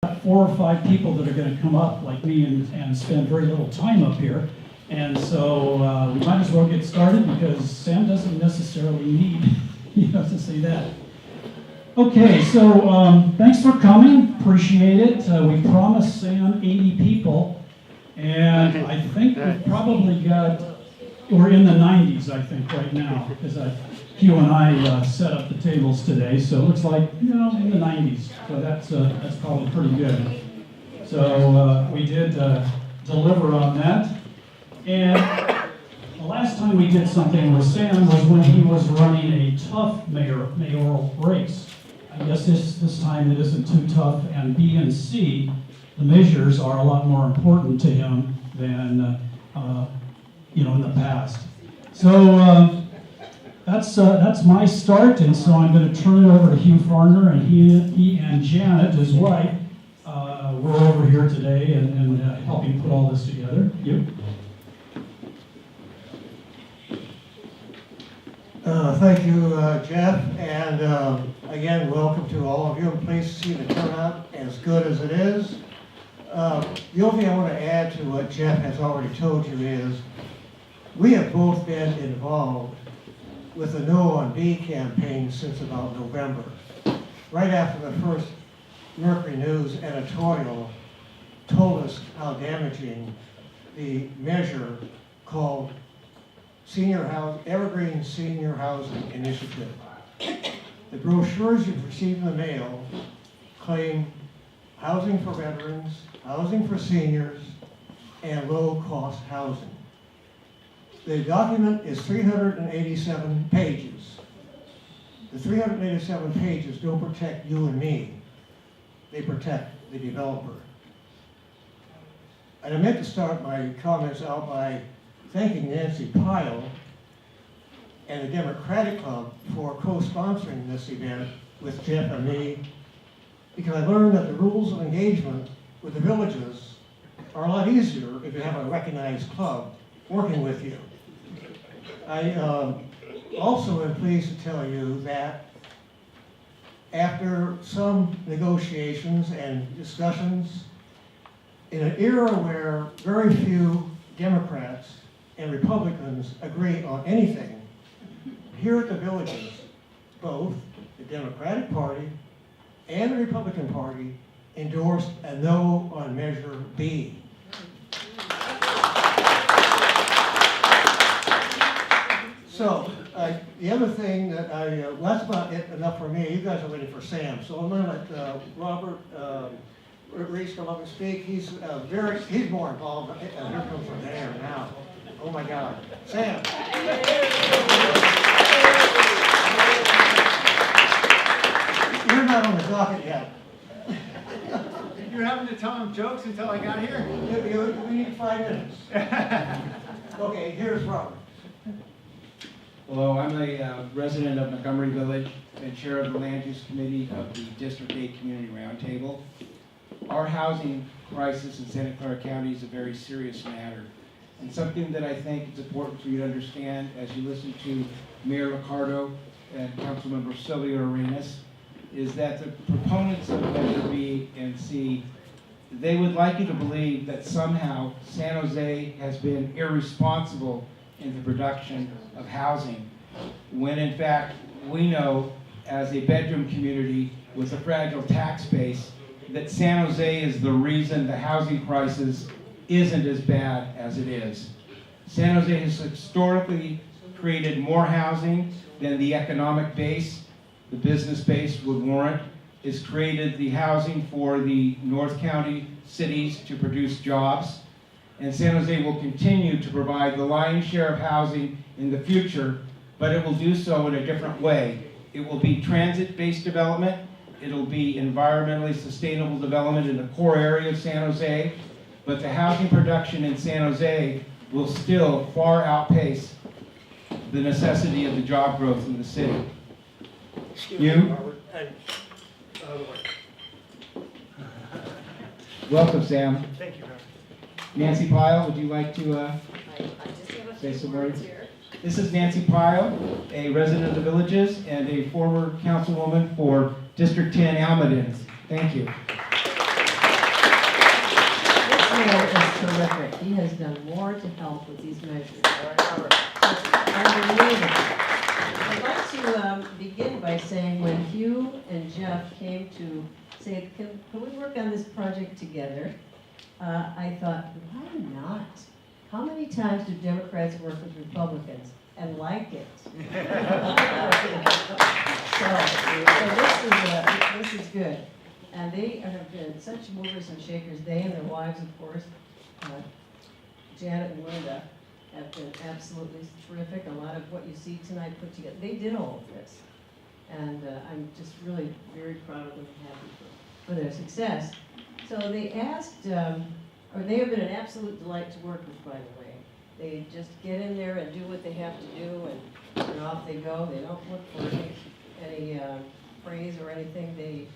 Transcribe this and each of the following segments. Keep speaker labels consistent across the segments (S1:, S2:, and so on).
S1: 4 or 5 people that are going to come up like me and spend very little time up here. And so we might as well get started because Sam doesn't necessarily need to say that. Okay, so thanks for coming. Appreciate it. We promised Sam 80 people, and I think we've probably got, we're in the 90s, I think, right now, because Hugh and I set up the tables today, so it looks like, in the 90s. So that's probably pretty good. So we did deliver on that. And the last time we did something with Sam was when he was running a tough mayoral race. I guess this time it isn't too tough, and B and C, the measures are a lot more important to him than in the past. So that's my start, and so I'm going to turn it over to Hugh Farner, and he and Janet, his wife, we're over here today and helping put all this together. Hugh?
S2: Thank you, Jeff, and again, welcome to all of you. I'm pleased to see the turnout as good as it is. The only thing I want to add to what Jeff has already told you is we have both been involved with the No on B campaign since about November. Right after the first Mercury News editorial told us how damaging the measure called Evergreen Senior Housing Initiative. The brochures you've received in the mail claim housing for veterans, housing for seniors, and low-cost housing. The document is 387 pages. The 387 pages don't protect you and me. They protect the developer. And I meant to start my comments out by thanking Nancy Pyle and the Democratic Club for co-sponsoring this event with Jeff and me, because I learned that the rules of engagement with the villages are a lot easier if you have a recognized club working with you. I also am pleased to tell you that after some negotiations and discussions, in an era where very few Democrats and Republicans agree on anything, here at the villages, both the Democratic Party and the Republican Party endorsed a no on Measure B. So, the other thing that that's about it, enough for me. You guys are waiting for Sam. So I'm going to let Robert Reese come up and speak. He's more involved. Here comes the mayor now. Oh my God. Sam. You're not on the docket yet.
S3: You're having to tell him jokes until I got here?
S2: We need 5 minutes. Okay, here's Robert.
S4: Hello, I'm a resident of Montgomery Village and chair of the Land Use Committee of the District 8 Community Roundtable. Our housing crisis in Santa Clara County is a very serious matter, and something that I think is important for you to understand as you listen to Mayor Licarrdo and Councilmember Sylvia Arenas is that the proponents of Measure B and C, they would like you to believe that somehow San Jose has been irresponsible in the production of housing, when in fact we know as a bedroom community with a fragile tax base that San Jose is the reason the housing crisis isn't as bad as it is. San Jose has historically created more housing than the economic base, the business base would warrant. It's created the housing for the North County cities to produce jobs. And San Jose will continue to provide the lion's share of housing in the future, but it will do so in a different way. It will be transit-based development. It'll be environmentally sustainable development in the core area of San Jose, but the housing production in San Jose will still far outpace the necessity of the job growth in the city. You? Welcome, Sam.
S2: Thank you, Robert.
S4: Nancy Pyle, would you like to
S5: I just have a
S4: say
S5: few
S4: some
S5: words
S4: words?
S5: here.
S4: This is Nancy Pyle, a resident of the Villages and a former councilwoman for District 10 Almaden. Thank you.
S5: he has done more to help with these measures. Unbelievable. I'd like to begin by saying when Hugh and Jeff came to say, can we work on this project together? I thought, why not? How many times do Democrats work with Republicans and like it? so this is good. And they have been such movers and shakers, they and their wives, of course. Janet and Linda have been absolutely terrific. A lot of what you see tonight put together, they did all of this. And I'm just really very proud of them and happy for their success. So they asked, or they have been an absolute delight to work with, by the way. They just get in there and do what they have to do, and off they go. They don't look for any praise or anything. They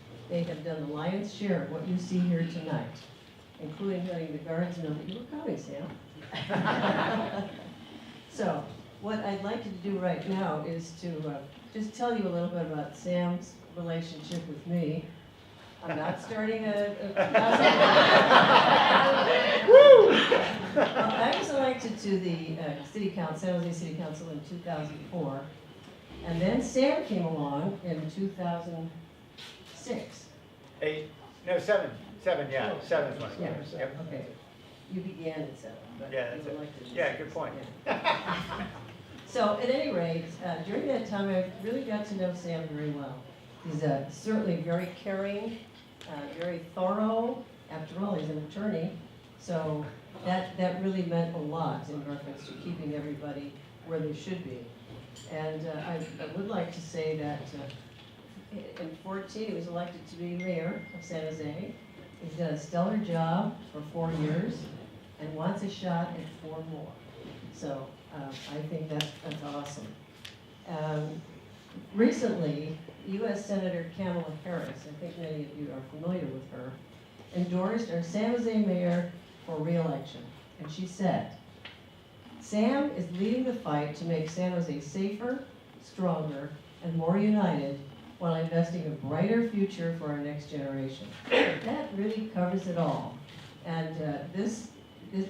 S5: have done the lion's share of what you see here tonight, including letting the guards know that you were coming, Sam. So, what I'd like to do right now is to just tell you a little bit about Sam's relationship with me. I'm not starting I was elected to the City Council, San Jose City Council in 2004, and then Sam came along in 2006.
S3: 7, yeah, 7's when it
S5: Yeah,
S3: was. Yep.
S5: okay. You began at 7, but
S3: Yeah,
S5: you
S3: that's it.
S5: were elected. in
S3: Yeah,
S5: 6.
S3: good point.
S5: Yeah. So, at any rate, during that time, I really got to know Sam very well. He's certainly very caring, very thorough. After all, he's an attorney, so that really meant a lot in reference to keeping everybody where they should be. And I would like to say that in 14, he was elected to be mayor of San Jose. He's done a stellar job for 4 years and wants a shot at 4 more. So I think that's awesome. Recently, U.S. Senator Kamala Harris, I think many of you are familiar with her, endorsed our San Jose mayor for re-election. And she said, Sam is leading the fight to make San Jose safer, stronger, and more united while investing a brighter future for our next generation. That really covers it all. And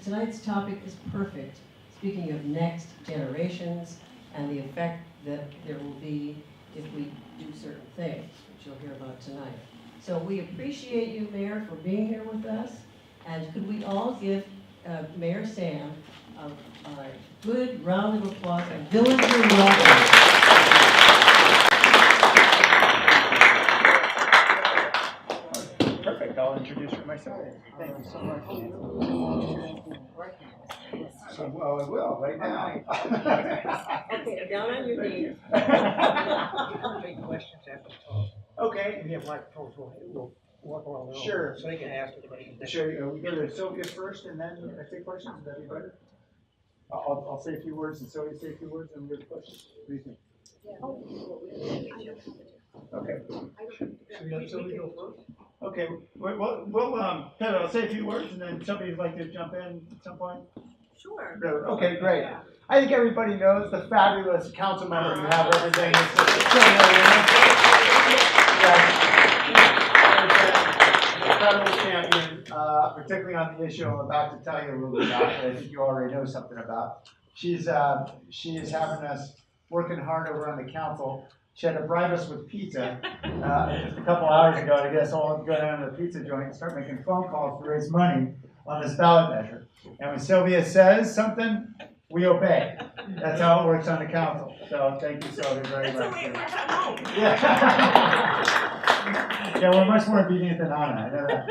S5: tonight's topic is perfect, speaking of next generations and the effect that there will be if we do certain things, which you'll hear about tonight. So we appreciate you, Mayor, for being here with us. And could we all give Mayor Sam a good round of applause and villager welcome.
S3: Perfect, I'll introduce her myself. Thank you so much. Well, I will, right now.
S5: Okay, down on your knees.
S6: Make questions after the talk.
S3: Okay.
S6: If you have microphones, we'll walk around the room.
S3: Sure.
S6: So they can ask the questions.
S3: Sure, we go to Sylvia first and then I take questions, would that be better? I'll say a few words and Sylvia say a few words and we'll get questions. What do you think? Okay.
S6: Should we let Sylvia go first?
S3: Okay, Heather, I'll say a few words and then somebody would like to jump in at some point?
S7: Sure.
S3: Okay, great. I think everybody knows the fabulous council member you have representing us. Incredible champion, particularly on the issue I'm about to tell you a little bit about, that I think you already know something about. She is having us working hard over on the council. She had to bribe us with pizza just a couple hours ago to get us all to go down to the pizza joint and start making phone calls to raise money on this ballot measure. And when Sylvia says something, we obey. That's how it works on the council. So thank you, Sylvia, very much.
S7: That's the way it works at home.
S3: Yeah, we're much more obedient than Anna, I know that.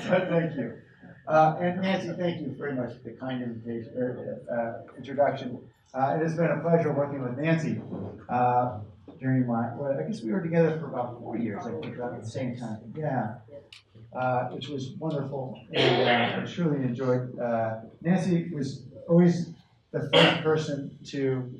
S3: So thank you. And Nancy, thank you very much for the kind introduction. It has been a pleasure working with Nancy during I guess we were together for about 4 years, I think, at the same time. Yeah. Which was wonderful, and I truly enjoyed. Nancy was always the first person to,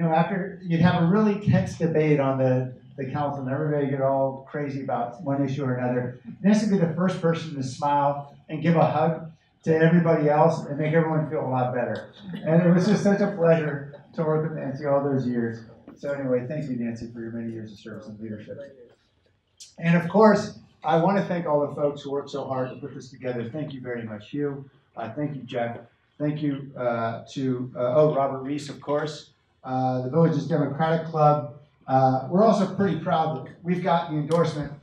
S3: after you'd have a really tense debate on the council and everybody get all crazy about one issue or another, Nancy would be the first person to smile and give a hug to everybody else and make everyone feel a lot better. And it was just such a pleasure to work with Nancy all those years. So anyway, thank you, Nancy, for your many years of service and leadership. And of course, I want to thank all the folks who worked so hard to put this together. Thank you very much, Hugh. Thank you, Jeff. Thank you to Robert Reese, of course, the Village's Democratic Club. We're also pretty proud that we've got the endorsement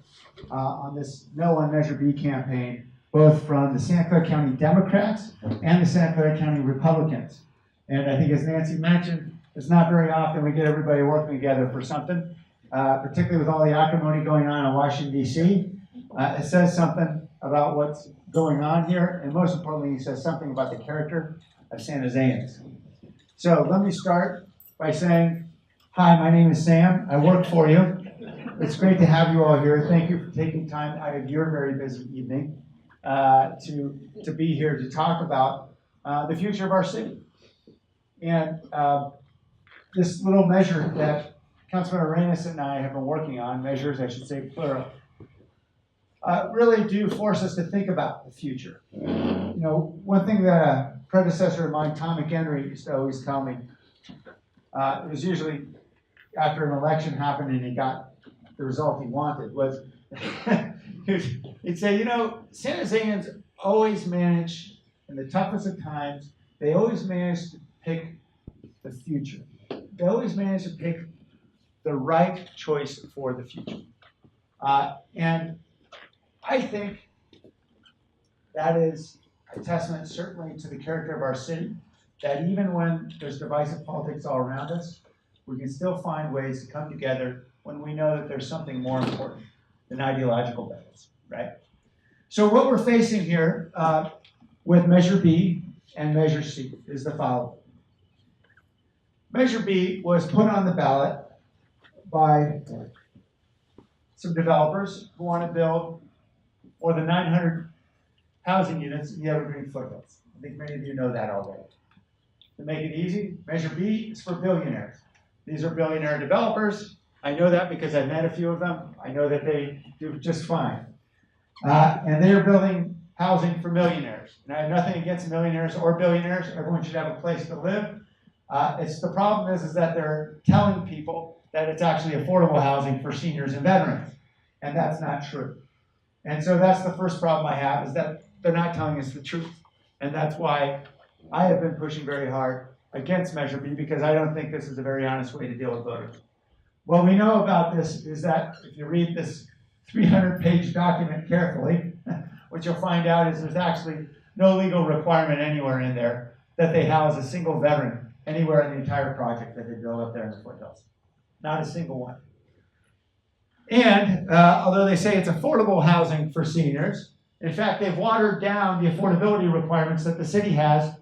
S3: on this No on Measure B campaign, both from the Santa Clara County Democrats and the Santa Clara County Republicans. And I think, as Nancy mentioned, it's not very often we get everybody working together for something, particularly with all the acrimony going on in Washington, D.C. It says something about what's going on here, and most importantly, it says something about the character of San Joseans. So let me start by saying, hi, my name is Sam. I work for you. It's great to have you all here. Thank you for taking time out of your very busy evening to be here to talk about the future of our city. And this little measure that Councilman Arenas and I have been working on, measures, I should say, plural, really do force us to think about the future. You know, one thing that a predecessor of mine, Tom McHenry, used to always tell me, it was usually after an election happened and he got the result he wanted, was he'd say, you know, San Joseans always manage, in the toughest of times, they always manage to pick the future. They always manage to pick the right choice for the future. And I think that is a testament certainly to the character of our city, that even when there's divisive politics all around us, we can still find ways to come together when we know that there's something more important than ideological battles, right? So what we're facing here with Measure B and Measure C is the following. Measure B was put on the ballot by some developers who want to build more than 900 housing units in the Evergreen Foothills. I think many of you know that already. To make it easy, Measure B is for billionaires. These are billionaire developers. I know that because I've met a few of them. I know that they do just fine. And they are building housing for millionaires. And I have nothing against millionaires or billionaires. Everyone should have a place to live. It's the problem is that they're telling people that it's actually affordable housing for seniors and veterans. And that's not true. And so that's the first problem I have, is that they're not telling us the truth. And that's why I have been pushing very hard against Measure B, because I don't think this is a very honest way to deal with voters. What we know about this is that if you read this 300-page document carefully, what you'll find out is there's actually no legal requirement anywhere in there that they house a single veteran anywhere in the entire project that they build up there in the foothills. Not a single one. And although they say it's affordable housing for seniors, in fact, they've watered down the affordability requirements that the city has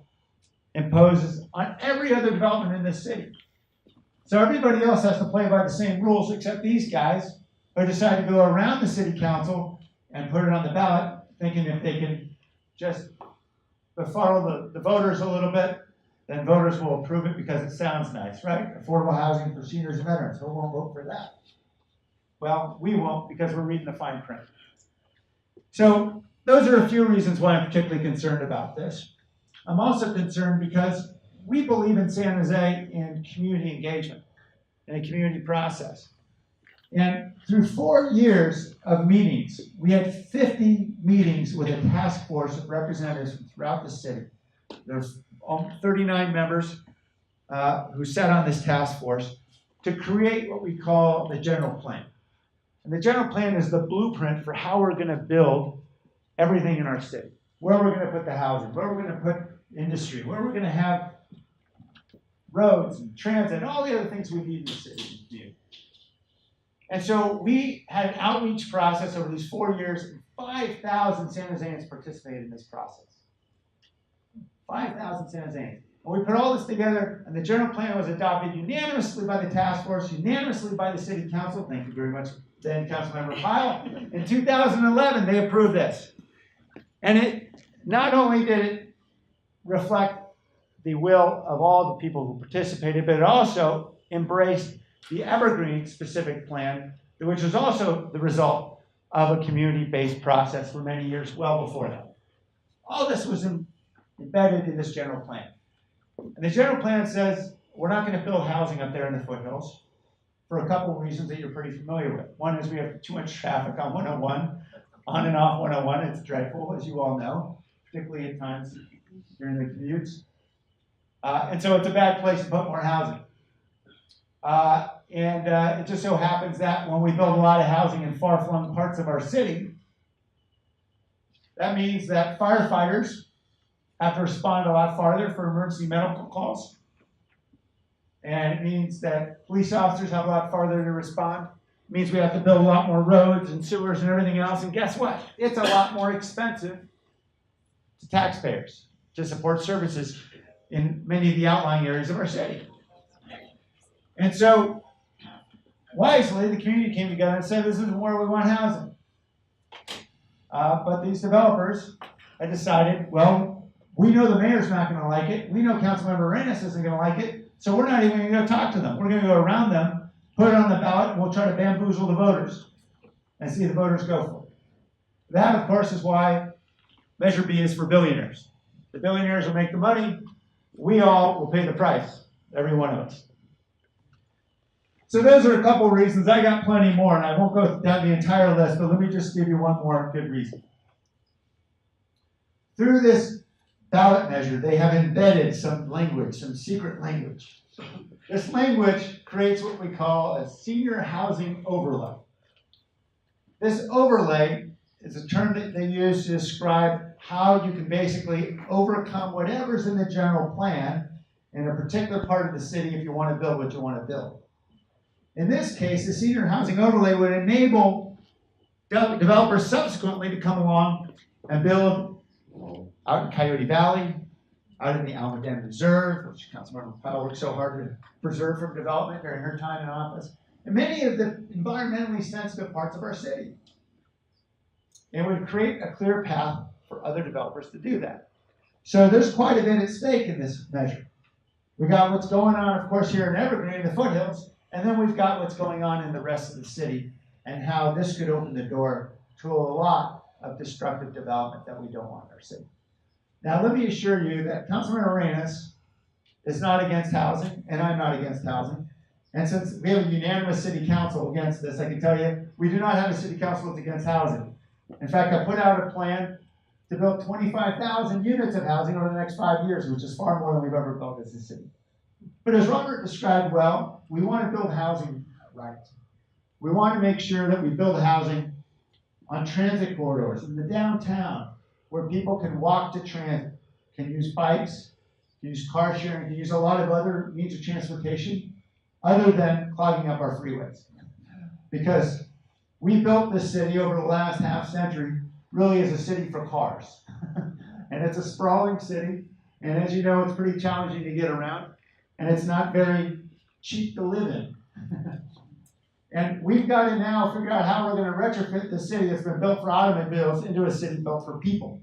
S3: imposes on every other development in this city. So everybody else has to play by the same rules except these guys who decide to go around the city council and put it on the ballot, thinking if they can just befuddle the voters a little bit, then voters will approve it because it sounds nice, right? Affordable housing for seniors and veterans. Who won't vote for that? Well, we won't, because we're reading the fine print. So those are a few reasons why I'm particularly concerned about this. I'm also concerned because we believe in San Jose in community engagement and a community process. And through 4 years of meetings, we had 50 meetings with a task force of representatives from throughout the city. There's 39 members who sat on this task force to create what we call the general plan. And the general plan is the blueprint for how we're going to build everything in our city. Where we're going to put the housing, where we're going to put industry, where we're going to have roads and transit, and all the other things we need in the city to do. And so we had an outreach process over these 4 years, and 5,000 San Joseans participated in this process. 5,000 San Joseans. And we put all this together, and the general plan was adopted unanimously by the task force, unanimously by the city council. Thank you very much, then Councilmember Pyle. In 2011, they approved this. And it not only did it reflect the will of all the people who participated, but it also embraced the Evergreen specific plan, which was also the result of a community-based process for many years, well before that. All this was embedded in this general plan. And the general plan says we're not going to build housing up there in the foothills for a couple of reasons that you're pretty familiar with. One is we have too much traffic on 101, on and off 101. It's dreadful, as you all know, particularly at times during the commutes. And so it's a bad place to put more housing. It just so happens that when we build a lot of housing in far-flung parts of our city, that means that firefighters have to respond a lot farther for emergency medical calls. And it means that police officers have a lot farther to respond. It means we have to build a lot more roads and sewers and everything else. And guess what? It's a lot more expensive to taxpayers to support services in many of the outlying areas of our city. And so, wisely, the community came together and said, this is where we want housing. But these developers had decided, well, we know the mayor's not going to like it. We know Councilmember Arenas isn't going to like it. So we're not even going to go talk to them. We're going to go around them, put it on the ballot, and we'll try to bamboozle the voters and see the voters go for it. That, of course, is why Measure B is for billionaires. The billionaires will make the money. We all will pay the price, every one of us. So those are a couple of reasons. I got plenty more, and I won't go down the entire list, but let me just give you one more good reason. Through this ballot measure, they have embedded some language, some secret language. This language creates what we call a senior housing overlay. This overlay is a term that they use to describe how you can basically overcome whatever's in the general plan in a particular part of the city if you want to build what you want to build. In this case, the senior housing overlay would enable developers subsequently to come along and build out in Coyote Valley, out in the Alma Dam Reserve, which Councilmember Pyle worked so hard to preserve from development during her time in office, and many of the environmentally sensitive parts of our city. It would create a clear path for other developers to do that. So there's quite a bit at stake in this measure. We got what's going on, of course, here in Evergreen, in the foothills, and then we've got what's going on in the rest of the city and how this could open the door to a lot of destructive development that we don't want in our city. Now, let me assure you that Councilmember Arenas is not against housing, and I'm not against housing. And since we have a unanimous city council against this, I can tell you, we do not have a city council that's against housing. In fact, I put out a plan to build 25,000 units of housing over the next 5 years, which is far more than we've ever built as a city. But as Robert described well, we want to build housing right. We want to make sure that we build housing on transit corridors in the downtown where people can walk to transit, can use bikes, can use car sharing, can use a lot of other means of transportation other than clogging up our freeways. Because we built this city over the last half century really as a city for cars. And it's a sprawling city, and as you know, it's pretty challenging to get around, and it's not very cheap to live in. And we've got to now figure out how we're going to retrofit the city that's been built for automobiles into a city built for people.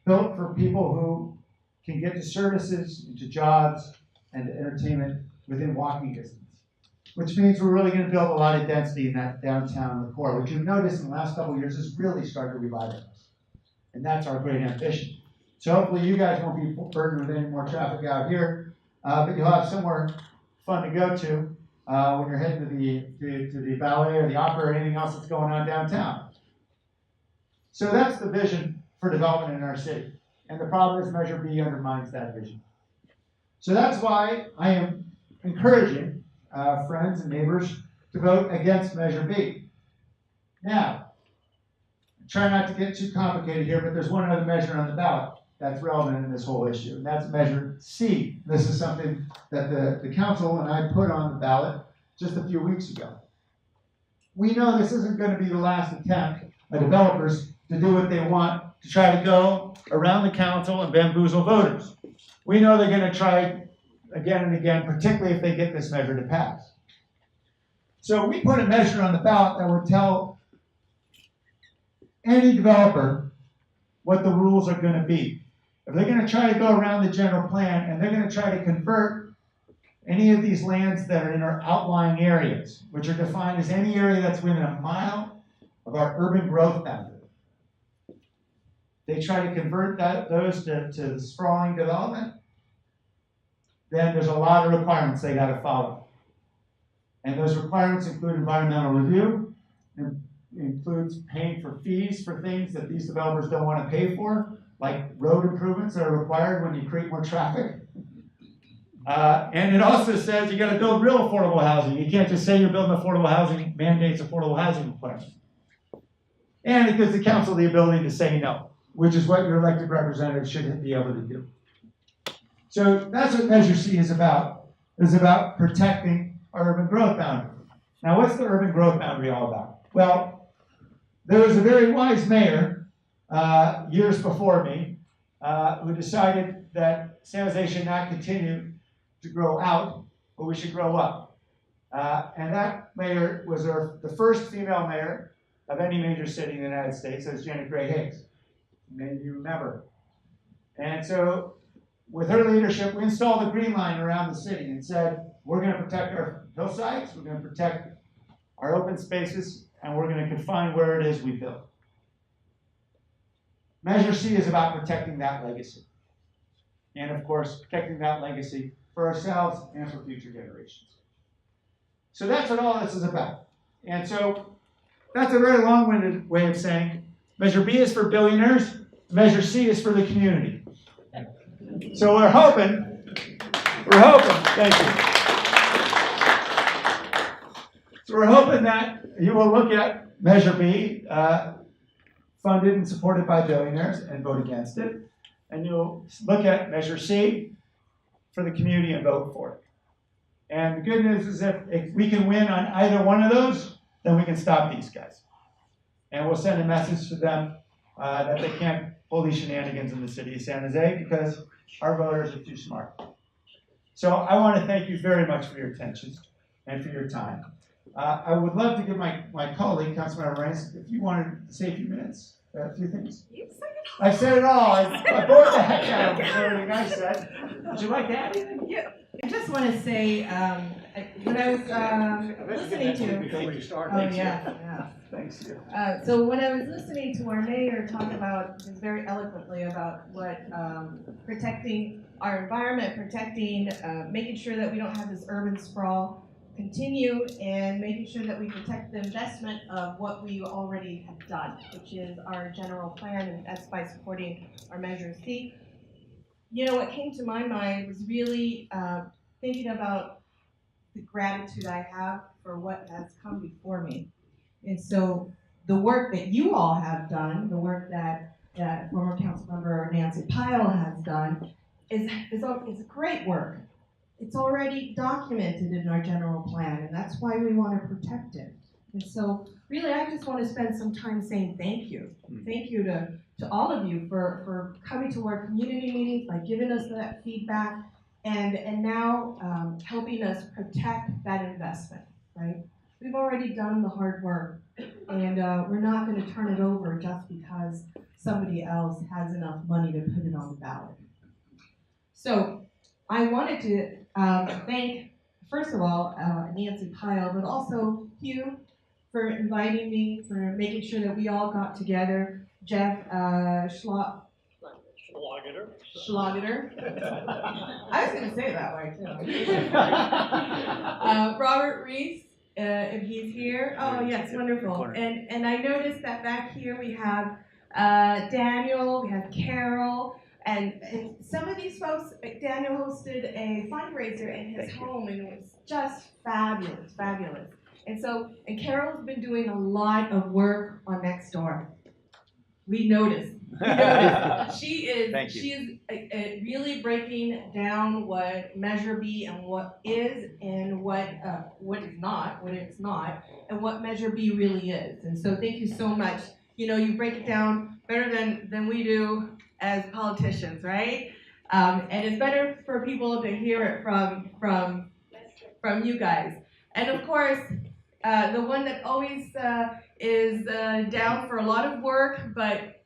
S3: Built for people who can get to services, to jobs, and to entertainment within walking distance. Which means we're really going to build a lot of density in that downtown core, which you've noticed in the last couple of years has really started to revitalize. And that's our great ambition. So hopefully you guys won't be burdened with any more traffic out here, but you'll have somewhere fun to go to when you're heading to the ballet or the opera or anything else that's going on downtown. So that's the vision for development in our city. And the problem is Measure B undermines that vision. So that's why I am encouraging friends and neighbors to vote against Measure B. Now, try not to get too complicated here, but there's one other measure on the ballot that's relevant in this whole issue, and that's Measure C. This is something that the council and I put on the ballot just a few weeks ago. We know this isn't going to be the last attempt by developers to do what they want, to try to go around the council and bamboozle voters. We know they're going to try again and again, particularly if they get this measure to pass. So we put a measure on the ballot that would tell any developer what the rules are going to be. If they're going to try to go around the general plan and they're going to try to convert any of these lands that are in our outlying areas, which are defined as any area that's within a mile of our urban growth boundary, they try to convert those to sprawling development, then there's a lot of requirements they got to follow. And those requirements include environmental review, includes paying for fees for things that these developers don't want to pay for, like road improvements that are required when you create more traffic. And it also says you got to build real affordable housing. You can't just say you're building affordable housing, mandates affordable housing requirements. And it gives the council the ability to say no, which is what your elected representatives should be able to do. So that's what Measure C is about protecting our urban growth boundary. Now, what's the urban growth boundary all about? Well, there was a very wise mayor years before me who decided that San Jose should not continue to grow out, but we should grow up. And that mayor was the first female mayor of any major city in the United States. That was Janet Gray Higgs. Maybe you remember. And so, with her leadership, we installed a green line around the city and said, we're going to protect our hillsides, we're going to protect our open spaces, and we're going to confine where it is we build. Measure C is about protecting that legacy. And of course, protecting that legacy for ourselves and for future generations. So that's what all this is about. And so that's a very long-winded way of saying Measure B is for billionaires, Measure C is for the community. So we're hoping, thank you. So we're hoping that you will look at Measure B, funded and supported by billionaires, and vote against it. And you'll look at Measure C for the community and vote for it. And the good news is if we can win on either one of those, then we can stop these guys. And we'll send a message to them that they can't pull these shenanigans in the city of San Jose because our voters are too smart. So I want to thank you very much for your attention and for your time. I would love to give my colleague, Councilmember Arenas, if you wanted to say a few minutes, a few things.
S7: You said it
S3: I said it all. I bored the heck out of everything I said. Would you like to add anything?
S7: Yeah. I just want to say, when I was listening to,
S6: Before you start.
S7: oh yeah.
S3: Thanks, you.
S7: So when I was listening to our mayor talk about, just very eloquently about what protecting our environment, making sure that we don't have this urban sprawl continue, and making sure that we protect the investment of what we already have done, which is our general plan, and that's by supporting our Measure C. You know, what came to my mind was really thinking about the gratitude I have for what has come before me. And so the work that you all have done, the work that former Councilmember Nancy Pyle has done, is great work. It's already documented in our general plan, and that's why we want to protect it. And so really, I just want to spend some time saying thank you. Thank you to all of you for coming to our community meetings, by giving us that feedback, and now helping us protect that investment, right? We've already done the hard work, and we're not going to turn it over just because somebody else has enough money to put it on the ballot. So I wanted to thank, first of all, Nancy Pyle, but also Hugh for inviting me, for making sure that we all got together. Jeff Schlageter. I was going to say it that way, too. Robert Reese, if he's here. Oh, yes, wonderful. And I noticed that back here we have Daniel, we have Carol, and some of these folks, Daniel hosted a fundraiser in his home, and it was just fabulous. And Carol's been doing a lot of work on Nextdoor. We noticed. She is really breaking down what Measure B and what is, and what is not, what it's not, and what Measure B really is. And so thank you so much. You know, you break it down better than we do as politicians, right? And it's better for people to hear it from you guys. And of course, the one that always is down for a lot of work, but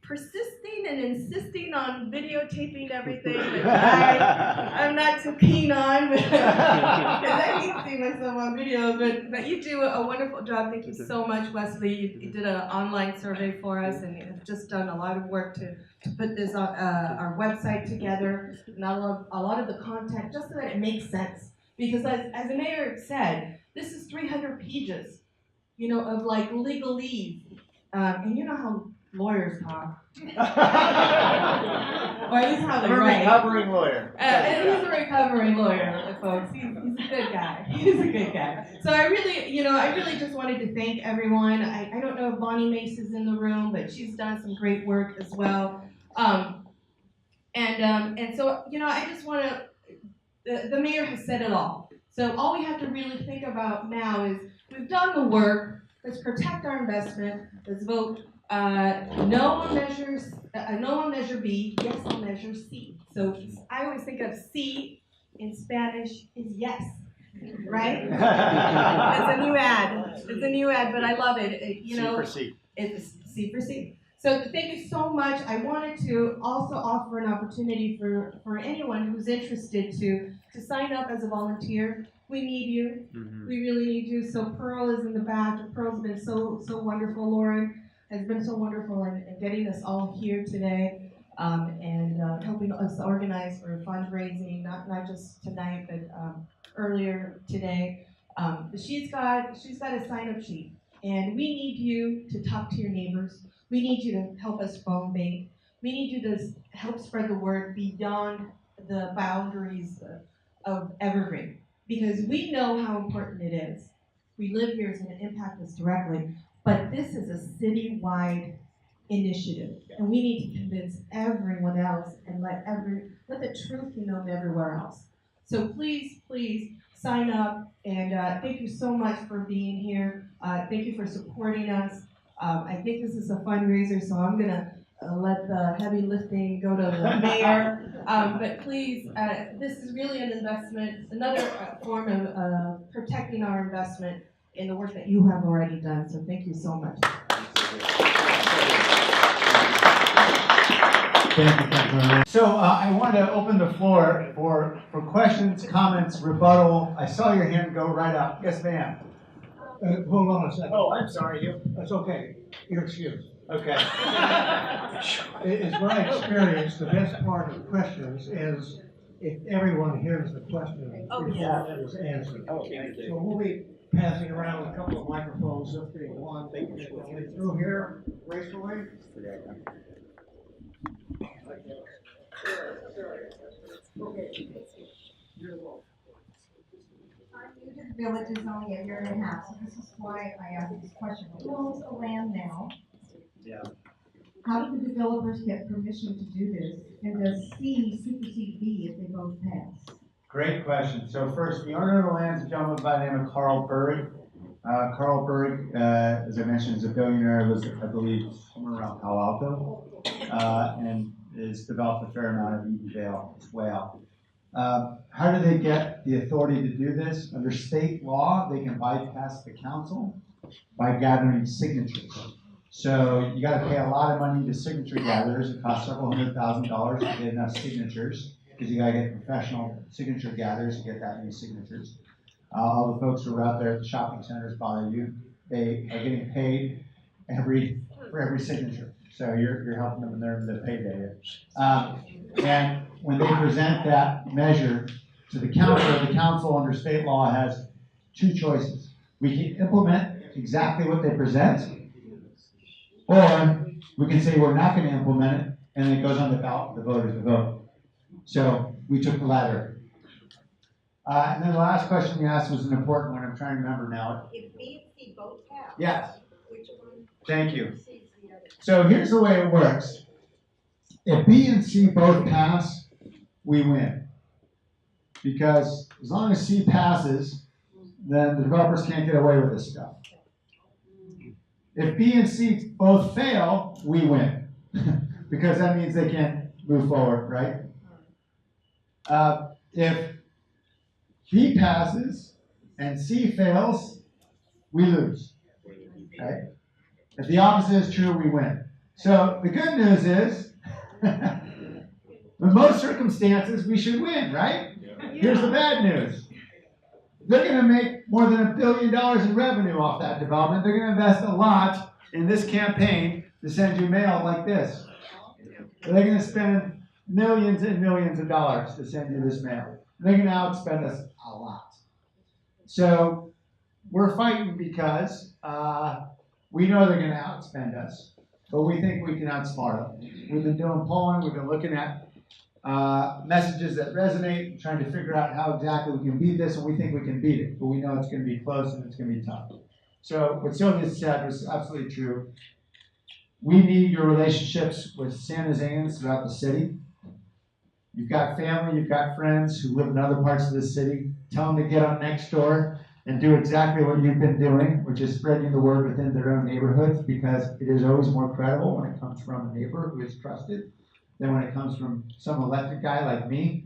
S7: persisting and insisting on videotaping everything, which I'm not too keen on, because I hate to see myself on video, but you do a wonderful job. Thank you so much, Wesley. You did an online survey for us, and you've just done a lot of work to put this on our website together, and I love a lot of the content, just so that it makes sense. Because as the mayor said, this is 300 pages, of like legalese, and you know lawyers talk. Or at least how they
S3: I'm a
S7: write.
S3: recovering lawyer.
S7: He's a recovering lawyer, folks. He's a good guy. He's a good guy. So I really just wanted to thank everyone. I don't know if Bonnie Mace is in the room, but she's done some great work as well. And so, I just want to, the mayor has said it all. So all we have to really think about now is we've done the work. Let's protect our investment. Let's vote no on measure B, yes on measure C. So I always think of C in Spanish is yes, right? It's a new ad. It's a new ad, but I love it.
S3: C for C.
S7: It's C for C. So thank you so much. I wanted to also offer an opportunity for anyone who's interested to sign up as a volunteer. We need you.
S3: Mm-hmm.
S7: We really need you. So Pearl is in the back. Pearl's been so wonderful. Lauren has been so wonderful in getting us all here today and helping us organize for fundraising, not just tonight, but earlier today. She's got a sign-up sheet, and we need you to talk to your neighbors. We need you to help us phone bank. We need you to help spread the word beyond the boundaries of Evergreen, because we know how important it is. We live here, it's going to impact us directly, but this is a citywide initiative, and we need to convince everyone else and let the truth be known everywhere else. So please sign up, and thank you so much for being here. Thank you for supporting us. I think this is a fundraiser, so I'm gonna let the heavy lifting go to the mayor. But please, this is really an investment, another form of protecting our investment in the work that you have already done. So thank you so much.
S3: Thank you, Councilmember. So I wanted to open the floor for questions, comments, rebuttal. I saw your hand go right up. Yes, ma'am.
S2: Hold on a second.
S3: Oh, I'm sorry. You.
S2: That's okay. You're excused.
S3: Okay.
S2: It's my experience, the best part of questions is if everyone hears the question before it is answered.
S3: Oh, thank you.
S2: So we'll be passing around a couple of microphones if they want. They can get through here gracefully.
S8: I'm new to the village, is only a year and a half, so this is why I asked this question. Who owns the land now?
S3: Yeah.
S8: How do the developers get permission to do this? And does C supersede B if they both pass?
S3: Great question. So first, the owner of the land is a gentleman by the name of Carl Berg. Carl Berg, as I mentioned, is a billionaire, lives, I believe, somewhere around Palo Alto, and has developed a fair amount of Edenvale as well. How do they get the authority to do this? Under state law, they can bypass the council by gathering signatures. So you got to pay a lot of money to signature gatherers. It costs several $100,000 to get enough signatures, because you got to get professional signature gatherers to get that many signatures. All the folks who are out there at the shopping centers by you, they are getting paid for every signature. So you're helping them in their payday. And when they present that measure to the council under state law has two choices. We can implement exactly what they present, or we can say we're not going to implement it, and it goes on the ballot for the voters to vote. So we took the latter. And then the last question you asked was an important one. I'm trying to remember now.
S8: If B and C both pass,
S3: Yes.
S8: which one?
S3: Thank you.
S8: Supersedes the other?
S3: So here's the way it works. If B and C both pass, we win. Because as long as C passes, then the developers can't get away with this stuff. If B and C both fail, we win. Because that means they can't move forward, right? If B passes and C fails, we lose. Okay? If the opposite is true, we win. So the good news is, in most circumstances, we should win, right? Here's the bad news. They're going to make more than $1 billion in revenue off that development. They're going to invest a lot in this campaign to send you mail like this. They're going to spend millions and millions of dollars to send you this mail. They're going to outspend us a lot. So we're fighting because we know they're going to outspend us. but we think we can outsmart them. We've been doing polling, we've been looking at messages that resonate, trying to figure out how exactly we can beat this, and we think we can beat it, but we know it's going to be close and it's going to be tough. So what Sylvia said was absolutely true. We need your relationships with San Joseans throughout the city. You've got family, you've got friends who live in other parts of the city. Tell them to get on Nextdoor and do exactly what you've been doing, which is spreading the word within their own neighborhoods, because it is always more credible when it comes from a neighbor who is trusted than when it comes from some elected guy like me.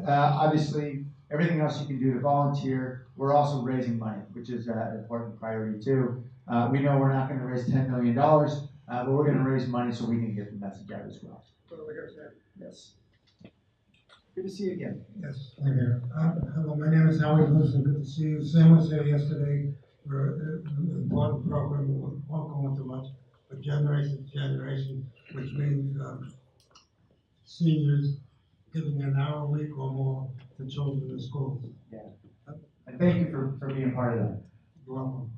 S3: Obviously, everything else you can do to volunteer. We're also raising money, which is an important priority too. We know we're not going to raise $10 million, but we're going to raise money so we can get the message out as well. Yes. Good to see you again.
S9: Yes, hi there. Hello, my name is Howard Wilson. Good to see you. Sam was here yesterday for an important program. We won't go into much, but generation to generation, which means seniors giving an hour a week or more to children in schools.
S3: Yeah. And thank you for being part of that.
S9: You're welcome.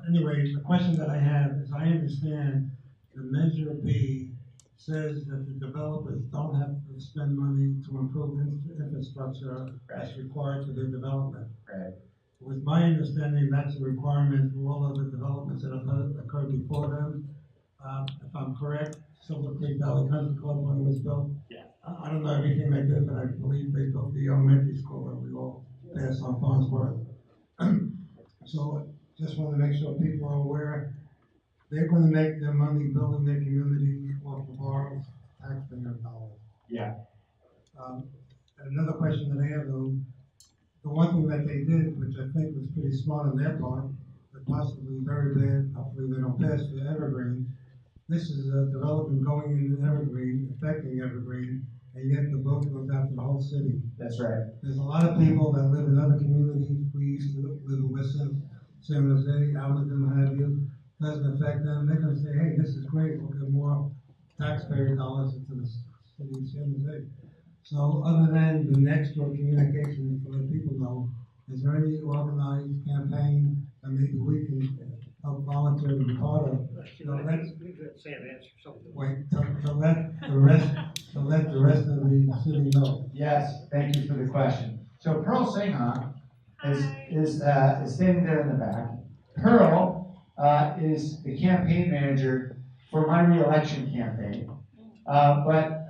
S9: Anyway, the question that I have is, I understand the Measure B says that the developers don't have to spend money to improve infrastructure as required for their development.
S3: Right.
S9: With my understanding, that's a requirement for all of the developments that have occurred before them. If I'm correct, Silver Creek Valley Country Club, when it was built, I don't know everything they did, but I believe they built the elementary school that we all passed on Farnsworth. So just want to make sure people are aware they're going to make their money building their community off the borrowed taxpayer dollars.
S3: Yeah.
S9: Another question that I have, though, the one thing that they did, which I think was pretty smart on their part, but possibly very bad, hopefully they don't pass the Evergreen. This is a development going into Evergreen, affecting Evergreen, and yet the vote goes out to the whole city.
S3: That's right.
S9: There's a lot of people that live in other communities. We used to live in West San Jose, Allenton, what have you. Doesn't affect them. They're going to say, hey, this is great. We'll get more taxpayer dollars into the city of San Jose. So other than the Nextdoor communication to let people know, is there any organized campaign that maybe we can help volunteer to be part of? Wait, to let the rest of the city know.
S3: Yes, thank you for the question. So Pearl Singha is standing there in the back. Pearl is the campaign manager for my re-election campaign. But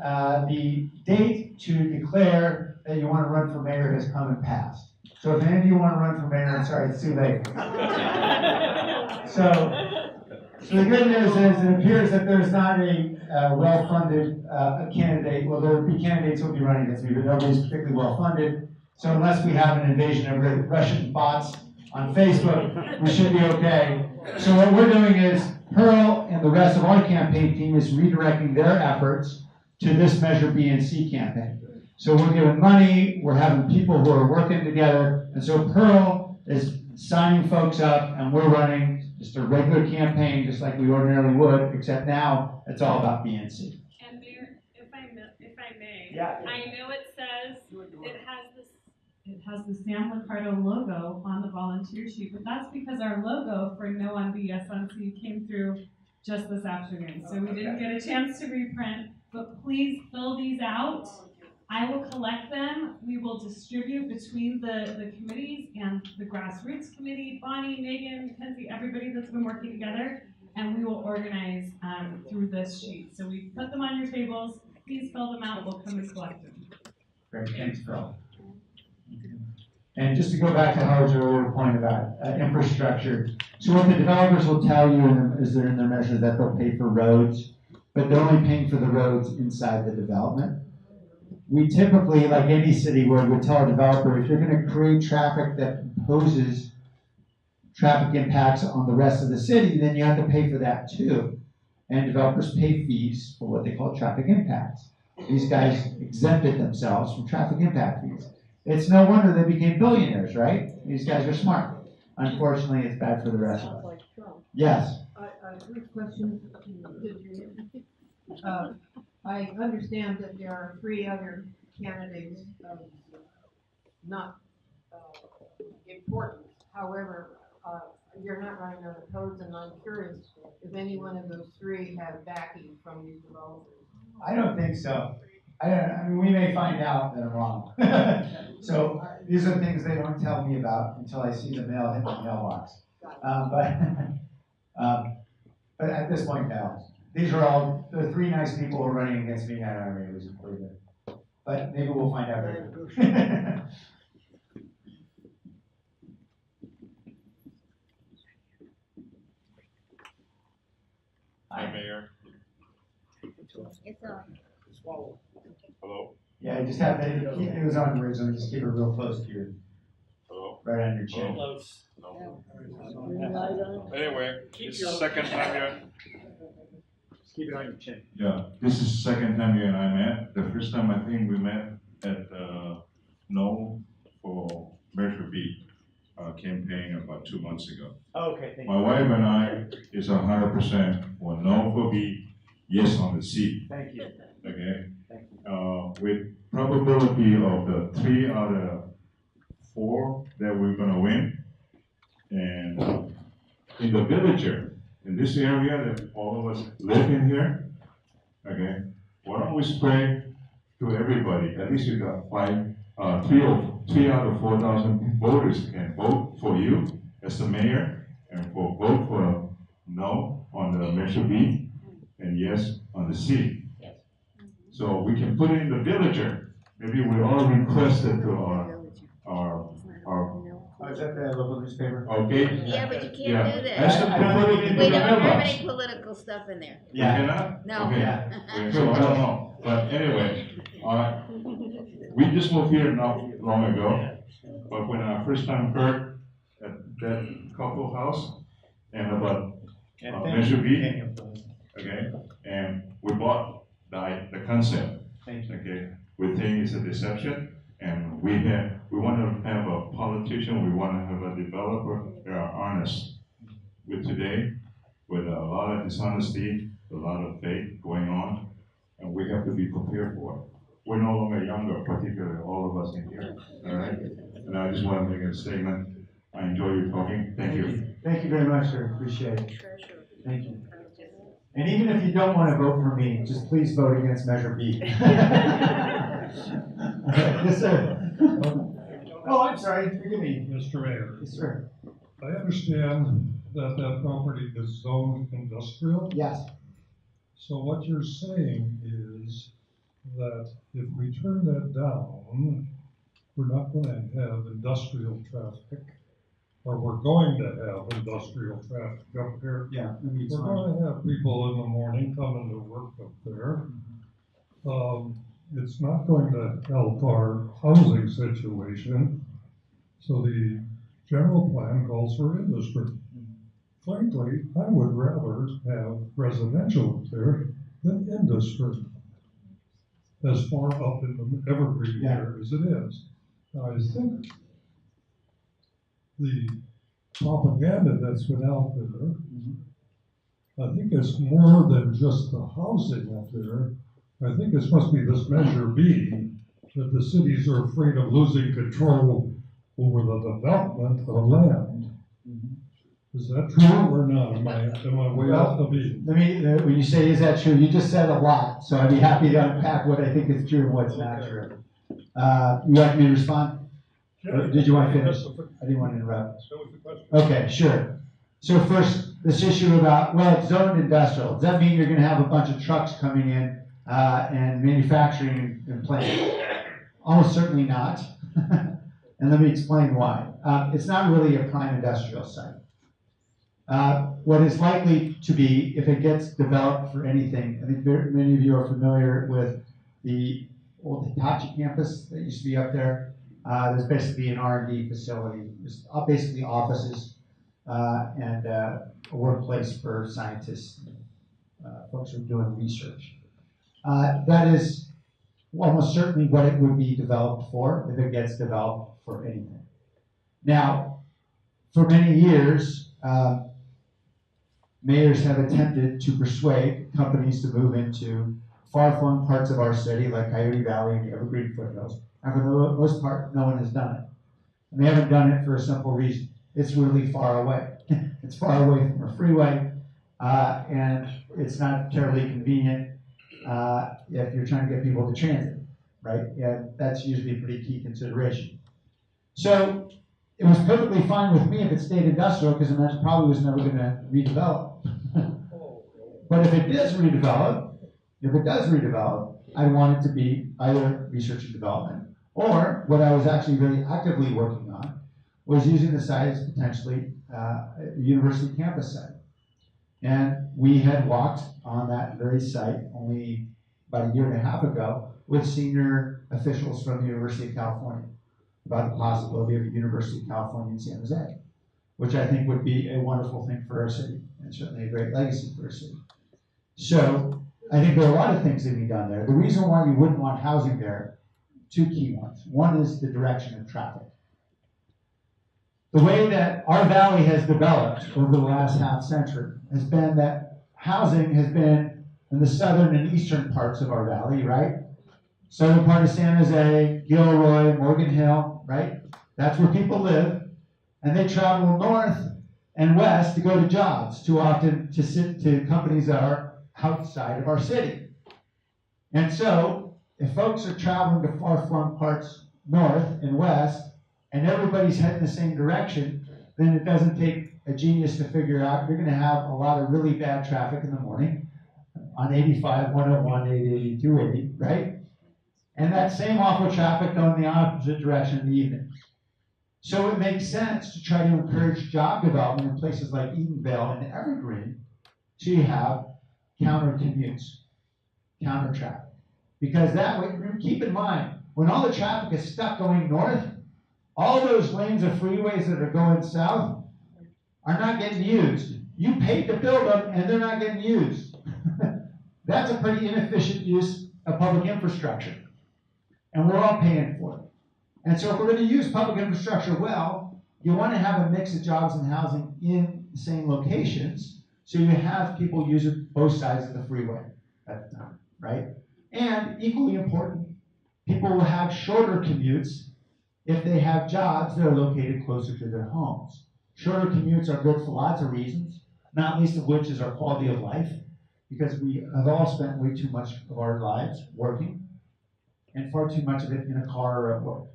S3: the date to declare that you want to run for mayor has come and passed. So if any of you want to run for mayor, I'm sorry, it's too late. So the good news is it appears that there's not a well-funded candidate. Well, there will be candidates who will be running against me, but nobody's particularly well-funded. So unless we have an invasion of Russian bots on Facebook, we should be okay. So what we're doing is Pearl and the rest of our campaign team is redirecting their efforts to this Measure B and C campaign. So we're giving money, we're having people who are working together, and so Pearl is signing folks up, and we're running just a regular campaign, just like we ordinarily would, except now it's all about B and C.
S10: And Mayor, if I may,
S3: Yeah.
S10: I know it says it has the Sam Licarrdo logo on the volunteer sheet, but that's because our logo for No on B, Yes on C came through just this afternoon. So we didn't get a chance to reprint, but please fill these out. I will collect them. We will distribute between the committees and the grassroots committee, Bonnie, Megan, Mackenzie, everybody that's been working together, and we will organize through this sheet. So we put them on your tables. Please fill them out. We'll come and collect them.
S3: Great, thanks, Pearl. And just to go back to Howard's earlier point about infrastructure, so what the developers will tell you is they're in their measure that they'll pay for roads, but they're only paying for the roads inside the development. We typically, like any city, where we tell a developer, if you're going to create traffic that imposes traffic impacts on the rest of the city, then you have to pay for that too. And developers pay fees for what they call traffic impacts. These guys exempted themselves from traffic impact fees. It's no wonder they became billionaires, right? These guys are smart. Unfortunately, it's bad for the rest of us. Yes.
S8: First question, I understand that there are 3 other candidates of not importance. However, you're not running out of codes, and I'm curious if any one of those three have backing from these developers.
S3: I don't think so. I mean, we may find out that I'm wrong. So these are things they don't tell me about until I see the mail hit my mailbox. But at this point, no. These are all the three nice people who are running against me. I don't really believe it. But maybe we'll find out later.
S11: Hi, Mayor.
S8: It's on.
S6: Swallow.
S11: Hello?
S3: Yeah, you just have to, it was on originally, just keep it real close to your,
S11: Hello?
S3: right on your chin.
S6: Close.
S11: No. Anyway, it's the second time here.
S6: Just keep it on your chin.
S11: Yeah, this is the second time you and I met. The first time I think we met at No for Measure B campaign about 2 months ago.
S6: Okay, thank you.
S11: My wife and I is 100% for No for B, yes on the C.
S6: Thank you.
S11: Okay?
S6: Thank you.
S11: With probability of the 3 out of 4 that we're gonna win. And in the villager, in this area that all of us live in here, okay, why don't we spread to everybody? At least you got 3 out of 4,000 voters can vote for you as the mayor, and vote for no on the Measure B, and yes on the C. So we can put it in the villager. Maybe we all requested to our
S3: Oh, is that the local newspaper?
S11: okay?
S12: Yeah, but you can't
S11: Yeah.
S12: do
S11: Ask them
S12: that.
S11: to put it in
S12: We
S11: the
S12: don't have
S11: mailbox.
S12: any political stuff in there.
S11: We cannot?
S12: No.
S11: Okay.
S3: Yeah.
S11: So I don't know, but anyway, we just moved here not long ago, but when I first time heard at that couple house and about Measure B, okay, and we bought the concept, okay, we think it's a deception, and we want to have a politician, we want to have a developer that are honest. With today, with a lot of dishonesty, a lot of fake going on, and we have to be prepared for it. We're no longer younger, particularly all of us in here, all right? And I just want to make a statement. I enjoy you talking. Thank you.
S3: Thank you very much, sir. Appreciate it. Thank you. And even if you don't want to vote for me, just please vote against Measure B. Yes, sir. Oh, I'm sorry. Forgive me.
S13: Mr. Mayor,
S3: Yes, sir.
S13: I understand that that property is zoned industrial.
S3: Yes.
S13: So what you're saying is that if we turn that down, we're not going to have industrial traffic, or we're going to have industrial traffic up here.
S3: Yeah.
S13: We're going to have people in the morning coming to work up there. It's not going to help our housing situation. So the general plan calls for industry. Frankly, I would rather have residential up there than industry, as far up in the Evergreen here as it is. Now, I think the propaganda that's been out there, I think it's more than just the housing up there. I think it's supposed to be this Measure B, that the cities are afraid of losing control over the development of land. Is that true or not? Am I way off the beat?
S3: Let me, when you say is that true, you just said a lot, so I'd be happy to unpack what I think is true and what's not true. You want me to respond? Or did you want to finish? I didn't want to interrupt. Okay, sure. So first, this issue about, well, it's zoned industrial. Does that mean you're going to have a bunch of trucks coming in and manufacturing and plants? Almost certainly not. And let me explain why. It's not really a prime industrial site. What is likely to be, if it gets developed for anything, I think many of you are familiar with the old Hitachi campus that used to be up there. There's basically an R&D facility. There's basically offices and a workplace for scientists, folks who are doing research. That is almost certainly what it would be developed for if it gets developed for anything. Now, for many years, mayors have attempted to persuade companies to move into far-flung parts of our city, like Coyote Valley and the Evergreen foothills. And for the most part, no one has done it. And they haven't done it for a simple reason. It's really far away. It's far away from a freeway, and it's not terribly convenient if you're trying to get people to transit, right? Yeah, that's usually a pretty key consideration. So it was perfectly fine with me if it stayed industrial, because it probably was never going to redevelop. But if it does redevelop, I want it to be either research and development, or what I was actually very actively working on was using the site as potentially a university campus site. And we had walked on that very site only about a year and a half ago with senior officials from the University of California about the possibility of a University of California in San Jose, which I think would be a wonderful thing for our city and certainly a great legacy for our city. So I think there are a lot of things that can be done there. The reason why you wouldn't want housing there, two key ones. One is the direction of traffic. The way that our valley has developed over the last half century has been that housing has been in the southern and eastern parts of our valley, right? Southern part of San Jose, Gilroy, Morgan Hill, right? That's where people live. And they travel north and west to go to jobs, too often to companies that are outside of our city. And so, if folks are traveling to far-flung parts north and west, and everybody's heading the same direction, then it doesn't take a genius to figure out you're going to have a lot of really bad traffic in the morning on 85, 101, 880, 280, right? And that same awful traffic going the opposite direction in the evening. So it makes sense to try to encourage job development in places like Edenvale and Evergreen to have counter commutes, counter traffic. Because that way, keep in mind, when all the traffic is stuck going north, all those lanes of freeways that are going south are not getting used. You paid to build them and they're not getting used. That's a pretty inefficient use of public infrastructure. And we're all paying for it. And so if we're going to use public infrastructure well, you want to have a mix of jobs and housing in the same locations, so you have people using both sides of the freeway at the time, right? And equally important, people will have shorter commutes if they have jobs that are located closer to their homes. Shorter commutes are good for lots of reasons, not least of which is our quality of life, because we have all spent way too much of our lives working, and far too much of it in a car or at work.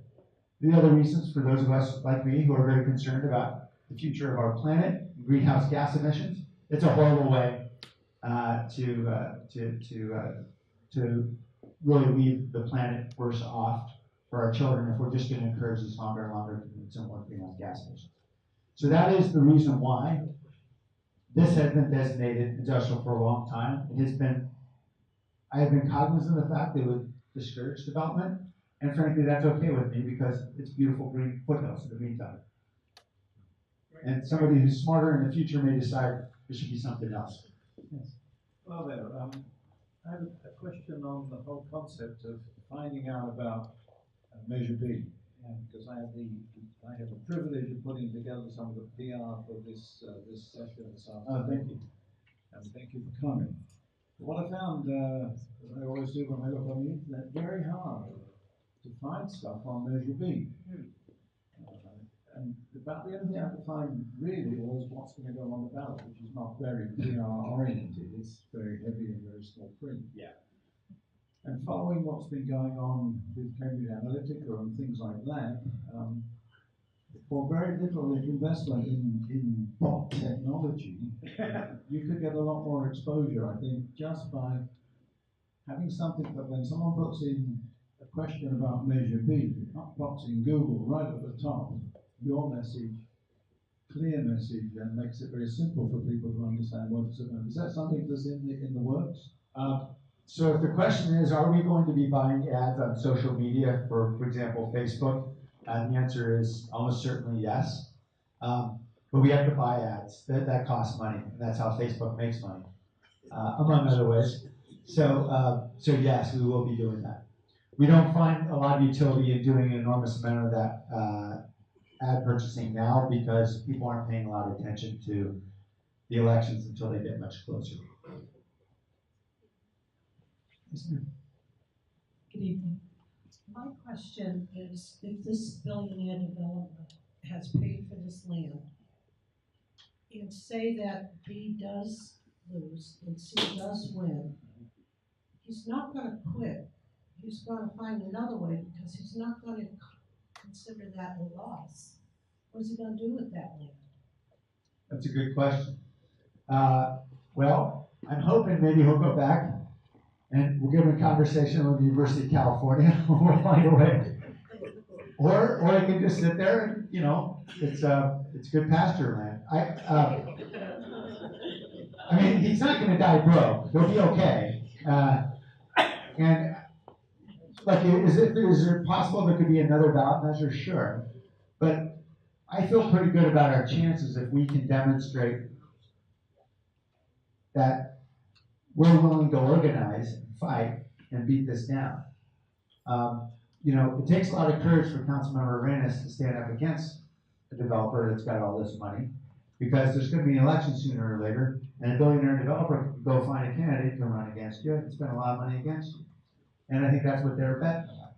S3: The other reasons for those of us like me who are very concerned about the future of our planet, greenhouse gas emissions, it's a horrible way to really leave the planet worse off for our children if we're just going to encourage these longer and longer commutes and more greenhouse gas emissions. So that is the reason why this has been designated industrial for a long time. I have been cognizant of the fact that it would discourage development, and frankly, that's okay with me because it's beautiful green foothills in the meantime. And somebody who's smarter in the future may decide there should be something else. Yes.
S12: Well there, I have a question on the whole concept of finding out about Measure B, because I have the privilege of putting together some of the PR for this session this afternoon.
S3: Oh, thank you.
S12: And thank you for coming. What I found, as I always do when I look on the internet, very hard to find stuff on Measure B. And about the only thing I could find really was what's going to go on the ballot, which is not very PR oriented. It's very heavy and very small print.
S6: Yeah.
S12: And following what's been going on with Cambridge Analytica and things like that, for very little investment in bot technology, you could get a lot more exposure, I think, just by having something that when someone puts in a question about Measure B, not pops in Google right at the top, your message, clear message, and makes it very simple for people to understand what it's about. Is that something that's in the works?
S3: So if the question is, are we going to be buying ads on social media, for example, Facebook? The answer is almost certainly yes. But we have to buy ads. That costs money. And that's how Facebook makes money, among other ways. So yes, we will be doing that. We don't find a lot of utility in doing an enormous amount of that ad purchasing now because people aren't paying a lot of attention to the elections until they get much closer.
S14: Good evening. My question is, if this billionaire developer has paid for this land and say that B does lose and C does win, he's not gonna quit. He's gonna find another way because he's not gonna consider that a loss. What's he gonna do with that land?
S3: That's a good question. Well, I'm hoping maybe he'll go back and we'll give him a conversation with the University of California. We'll find a way. Or he can just sit there and, you know, it's good pasture land. I mean, he's not going to die broke. He'll be okay. And like, is it possible there could be another ballot measure? Sure. But I feel pretty good about our chances if we can demonstrate that we're willing to organize, fight, and beat this down. You know, it takes a lot of courage for Councilmember Arenas to stand up against a developer that's got all this money, because there's going to be an election sooner or later, and a billionaire developer can go find a candidate who can run against you and spend a lot of money against you. And I think that's what they're betting on.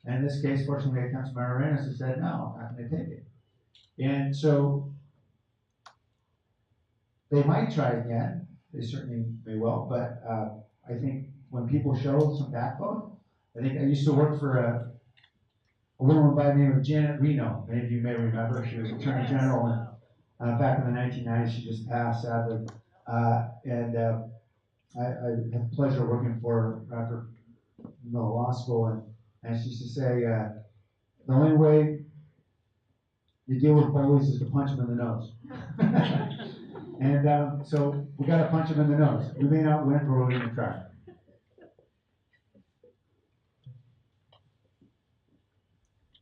S3: And in this case, fortunately, Councilmember Arenas has said, no, I'm not going to take it. And so they might try again. They certainly may well, but I think when people show some backbone, I think I used to work for a woman by the name of Janet Reno. Many of you may remember. She was Attorney General back in the 1990s. She just passed, sadly. I had the pleasure of working for her after law school, and she used to say, the only way you deal with bullies is to punch them in the nose. And so we got to punch them in the nose. We may not win, but we're going to try.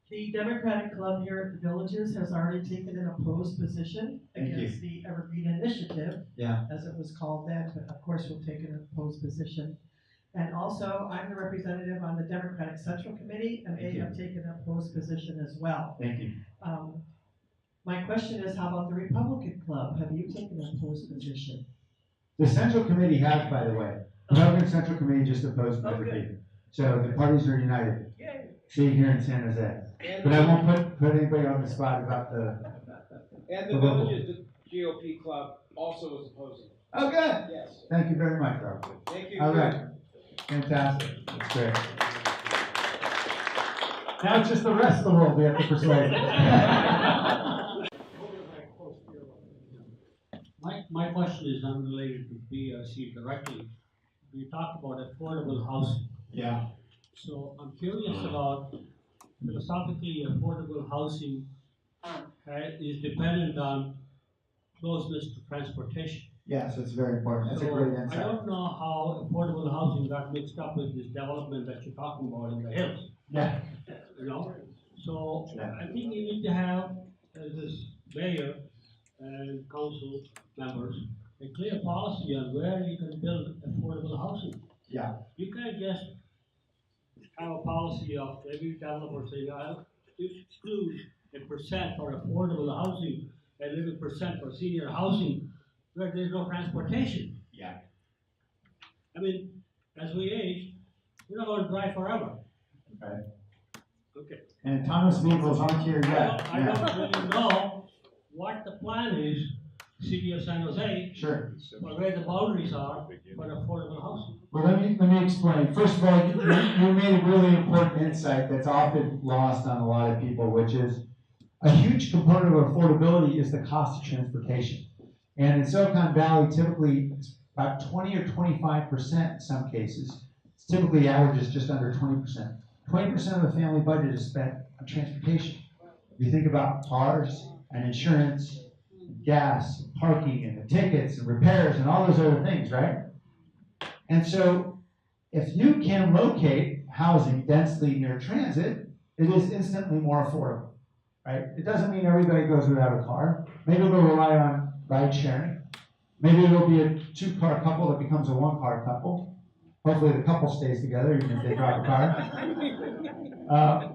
S15: The Democratic Club here at the Villages has already taken an opposed position against the Evergreen Initiative, as it was called then, but of course we'll take an opposed position. And also, I'm the representative on the Democratic Central Committee, and they have taken an opposed position as well.
S3: Thank you.
S15: My question is, how about the Republican Club? Have you taken an opposed position?
S3: The Central Committee has, by the way. The Republican Central Committee just opposed Measure B. So the parties are united.
S15: Yay.
S3: See here in San Jose. But I won't put anybody on the spot about the...
S4: And the Villages GOP Club also was opposing.
S3: Oh, good.
S4: Yes.
S3: Thank you very much, Robert.
S4: Thank you.
S3: All right. Fantastic. That's great. Now it's just the rest of the world we have to persuade.
S16: My question is unrelated to B or C directly. We talked about affordable housing.
S3: Yeah.
S16: So I'm curious about, philosophically, affordable housing is dependent on closeness to transportation.
S3: Yes, it's very important. That's a
S16: So
S3: great insight.
S16: I don't know how affordable housing got mixed up with this development that you're talking about in the hills.
S3: Yeah.
S16: You know? So I think you need to have, as this mayor and council members, a clear policy on where you can build affordable housing.
S3: Yeah.
S16: You can't just have a policy of every developer saying, I'll exclude a percent for affordable housing, a little percent for senior housing, where there's no transportation.
S3: Yeah.
S16: I mean, as we age, we're not going to drive forever.
S3: Okay.
S16: Okay.
S3: And autonomous vehicles aren't here yet.
S16: I don't really know what the plan is, city of San Jose.
S3: Sure.
S16: Or where the boundaries are for affordable housing.
S3: Well, let me explain. First of all, you made a really important insight that's often lost on a lot of people, which is a huge component of affordability is the cost of transportation. And in Silicon Valley, typically it's about 20 or 25% in some cases. It's typically averages just under 20%. 20% of the family budget is spent on transportation. You think about cars and insurance, gas, parking, and the tickets and repairs and all those other things, right? And so if you can locate housing densely near transit, it is instantly more affordable, right? It doesn't mean everybody goes without a car. Maybe they'll rely on ride sharing. Maybe it'll be a two-car couple that becomes a one-car couple. Hopefully the couple stays together even if they drive a car.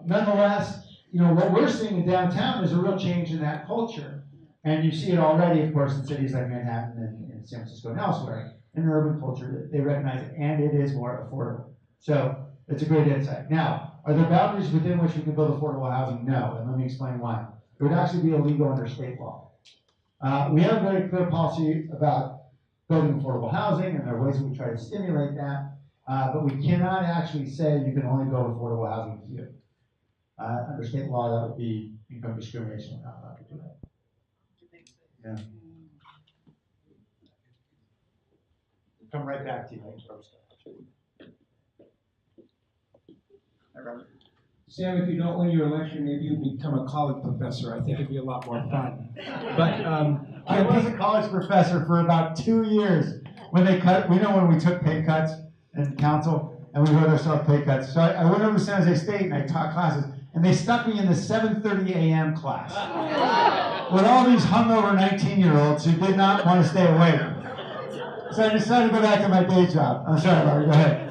S3: Nonetheless, you know, what we're seeing in downtown is a real change in that culture. And you see it already, of course, in cities like Manhattan and San Francisco and elsewhere. In urban culture, they recognize it, and it is more affordable. So it's a great insight. Now, are there boundaries within which we can build affordable housing? No, and let me explain why. It would actually be illegal under state law. We have a very clear policy about building affordable housing, and there are ways that we try to stimulate that, but we cannot actually say you can only build affordable housing here. Under state law, that would be income discrimination. We're not allowed to do that. Yeah. Come right back to you. Hi, Robert.
S4: Sam, if you don't win your election, maybe you become a college professor. I think it'd be a lot more fun. But
S3: I was a college professor for about 2 years. When they cut, we know when we took pay cuts in council, and we wrote ourselves pay cuts. So I went over to San Jose State and I taught classes, and they stuck me in the 7:30 a.m. class with all these hungover 19-year-olds who did not want to stay awake. So I decided to go back to my day job. I'm sorry, Robert, go ahead.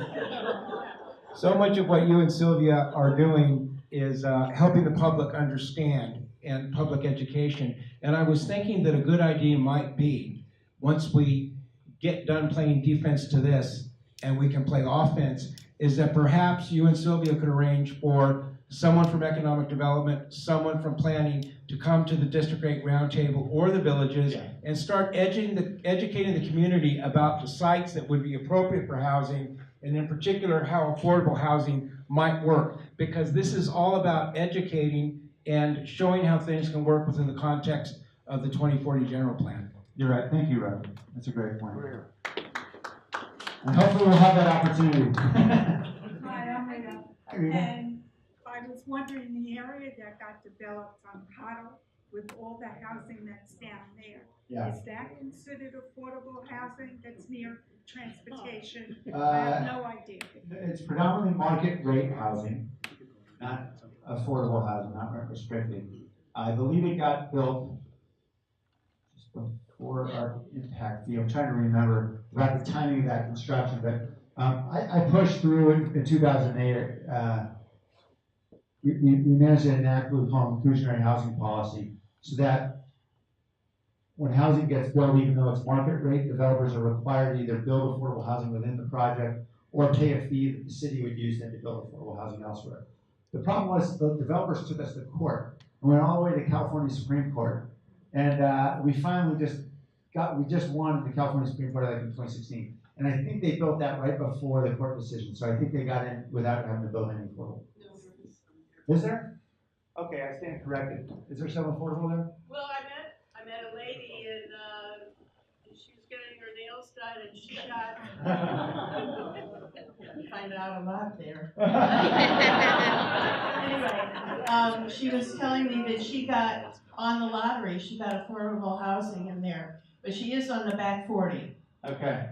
S4: so much of what you and Sylvia are doing is helping the public understand and public education. And I was thinking that a good idea might be, once we get done playing defense to this and we can play offense, is that perhaps you and Sylvia could arrange for someone from economic development, someone from planning to come to the District 8 Roundtable or the villages and start educating the community about the sites that would be appropriate for housing, and in particular how affordable housing might work. Because this is all about educating and showing how things can work within the context of the 2040 General Plan.
S3: You're right. Thank you, Robert. That's a great point. And hopefully we'll have that opportunity.
S17: Hi, I'm Rita.
S3: Hi, Rita.
S17: And I was wondering, the area that got developed on Licarrdo with all the housing that's down there, is that considered affordable housing that's near transportation? I have no idea.
S3: It's predominantly market rate housing, not affordable housing, not rent restricted. I believe it got built just before our impact fee. I'm trying to remember about the timing of that construction, but I pushed through in 2008. We managed to enact what we call inclusionary housing policy, so that when housing gets built, even though it's market rate, developers are required to either build affordable housing within the project or pay a fee that the city would use then to build affordable housing elsewhere. The problem was the developers took us to court and went all the way to California Supreme Court, and we finally we just won the California Supreme Court in 2016, and I think they built that right before the court decision, so I think they got in without having to build any affordable. Is there? Okay, I stand corrected. Is there some affordable there?
S18: Well, I met a lady and she was getting her nails done and she got
S5: Find out a lot there.
S18: anyway, she was telling me that she got on the lottery, she got affordable housing in there, but she is on the back 40.
S3: Okay.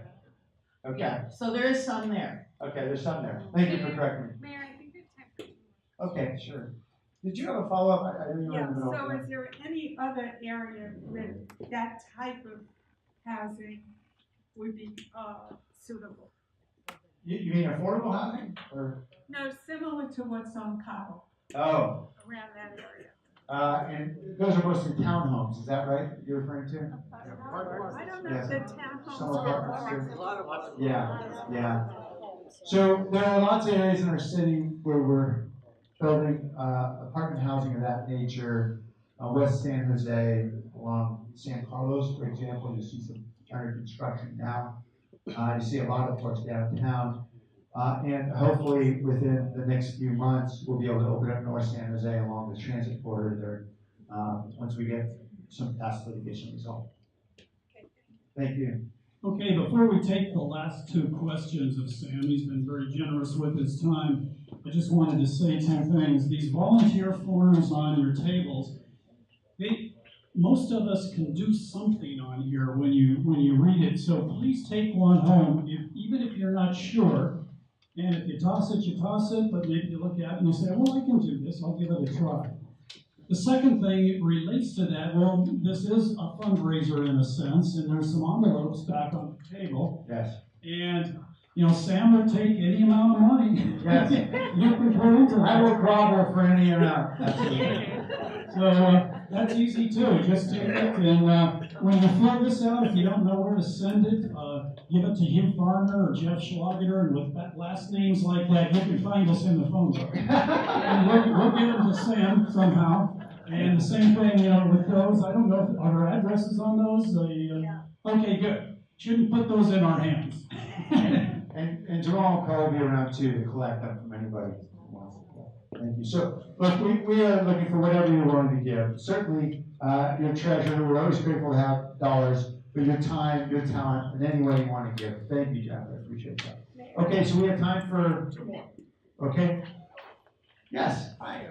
S3: Okay.
S18: Yeah, so there is some there.
S3: Okay, there's some there. Thank you for correcting me.
S17: Mayor, I think it's time.
S3: Okay, sure. Did you have a follow-up? I didn't
S17: Yeah,
S3: know.
S17: so is there any other area where that type of housing would be suitable?
S3: You mean affordable housing? Or?
S17: No, similar to what's on Cabo,
S3: Oh.
S17: around that area.
S3: And those are mostly townhomes, is that right? You're referring to?
S17: I don't know
S3: Yes.
S17: if the townhomes
S3: Some
S17: are
S3: apartments,
S17: apartments.
S3: Yeah. So there are lots of areas in our city where we're building apartment housing of that nature. West San Jose, along San Carlos, for example, you see some under construction now. You see a lot of course downtown. And hopefully within the next few months, we'll be able to open up North San Jose along the transit corridor there, once we get some past litigation resolved. Thank you.
S1: Okay, before we take the last two questions of Sam, he's been very generous with his time. I just wanted to say two things. These volunteer forms on your tables, most of us can do something on here when you read it. So please take one home, even if you're not sure. And if you toss it, but maybe you look at it and you say, well, I can do this, I'll give it a try. The second thing relates to that. Well, this is a fundraiser in a sense, and there's some envelopes back on the table.
S3: Yes.
S1: And, Sam would take any amount of money.
S3: Yes.
S1: You can put into that.
S3: I will grovel for any amount. Absolutely.
S1: So that's easy too. Just take it, and when you fill this out, if you don't know where to send it, give it to Hugh Farmer or Jeff Schlager, and with last names like that, you can find us in the phone book. And we'll give them to Sam somehow. And the same thing, with those, I don't know, are there addresses on those? Okay, good. Shouldn't put those in our hands.
S3: And Jerome and Carl will be around too to collect them from anybody who wants it. Thank you. So, look, we are looking for whatever you're willing to give. Certainly, your treasure, we're always grateful to have dollars, but your time, your talent, in any way you want to give. Thank you, Jeff. I appreciate that. Okay, so we have time for, okay? Yes. Hi.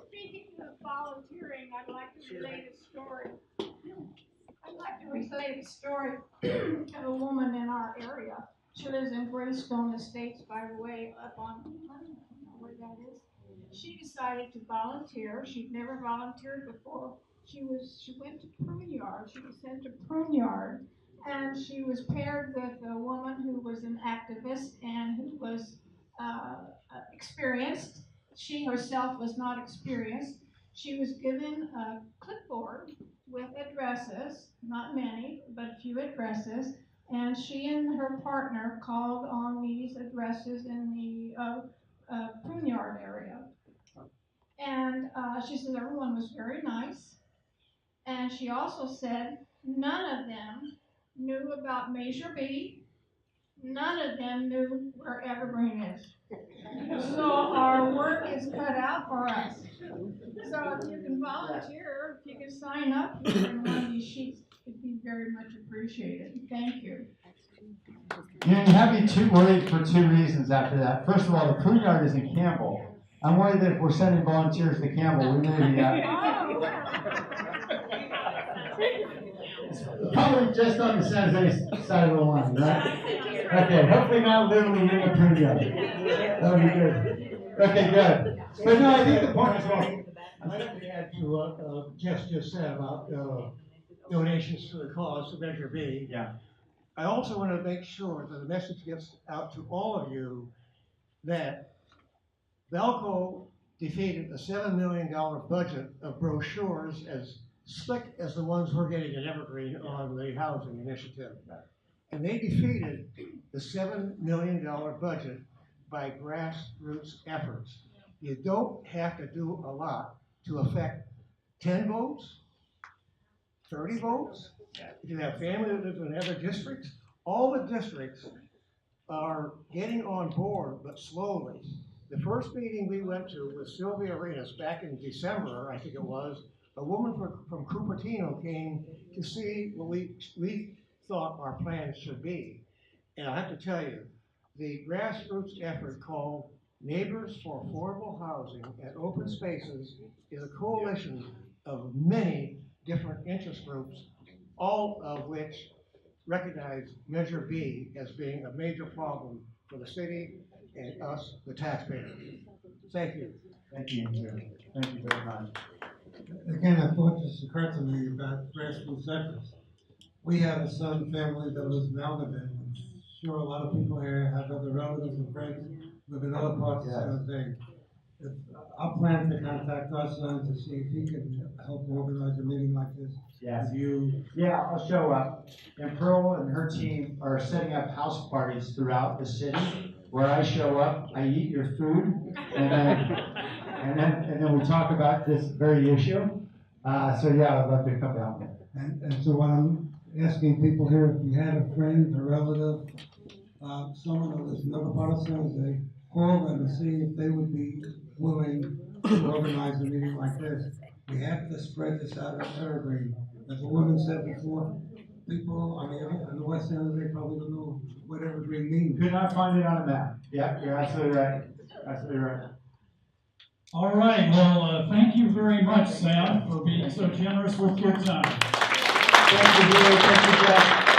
S17: Speaking of volunteering, I'd like to relate a story. I'd like to relate a story of a woman in our area. She lives in Greystone Estates, by the way, up on, I don't know where that is. She decided to volunteer. She'd never volunteered before. She went to Prune Yard. She was sent to Prune Yard, and she was paired with a woman who was an activist and who was experienced. She herself was not experienced. She was given a clipboard with addresses, not many, but a few addresses, and she and her partner called on these addresses in the Prune Yard area. And she said everyone was very nice. And she also said none of them knew about Measure B. None of them knew where Evergreen is. So our work is cut out for us. So if you can volunteer, if you can sign up for one of these sheets, it'd be very much appreciated. Thank you.
S3: You have me worried for two reasons after that. First of all, the Prune Yard is in Campbell. I'm worried that if we're sending volunteers to Campbell, we may be probably just on the San Jose side of the line, right? Okay, hopefully not literally in the Prune Yard. That would be good. Okay, good. But no, I think the point is well.
S2: I'd like to add to what Jeff just said about donations to the cause of Measure B.
S3: Yeah.
S2: I also want to make sure that the message gets out to all of you that Valco defeated a $7 million budget of brochures as slick as the ones we're getting at Evergreen on the housing initiative. And they defeated the $7 million budget by grassroots efforts. You don't have to do a lot to affect 10 votes, 30 votes. If you have family that lives in other districts, all the districts are getting on board, but slowly. The first meeting we went to with Sylvia Arenas back in December, I think it was, a woman from Cupertino came to see what we thought our plans should be. And I have to tell you, the grassroots effort called Neighbors for Affordable Housing and Open Spaces is a coalition of many different interest groups, all of which recognize Measure B as being a major problem for the city and us, the taxpayers. Thank you.
S3: Thank you. Thank you very much.
S9: Again, a thought just occurred to me about grassroots efforts. We have a son family that lives in Alderman. I'm sure a lot of people here have other relatives and friends live in other parts of San Jose. I'll plan to contact our son to see if he can help organize a meeting like this.
S3: Yes.
S9: With you.
S3: Yeah, I'll show up. And Pearl and her team are setting up house parties throughout the city where I show up, I eat your food, and then we talk about this very issue. So yeah, I'd love to come down there.
S9: And so what I'm asking people here, if you had a friend, a relative, someone that lives in another part of San Jose, call them and see if they would be willing to organize a meeting like this. We have to spread this out of Evergreen. As the woman said before, people on the West San Jose probably don't know what Evergreen means.
S3: Could not find it on a map. Yeah, you're absolutely right. Absolutely right.
S1: All right, well, thank you very much, Sam, for being so generous with your time.
S3: Thank you, Julie. Thank you, Jeff.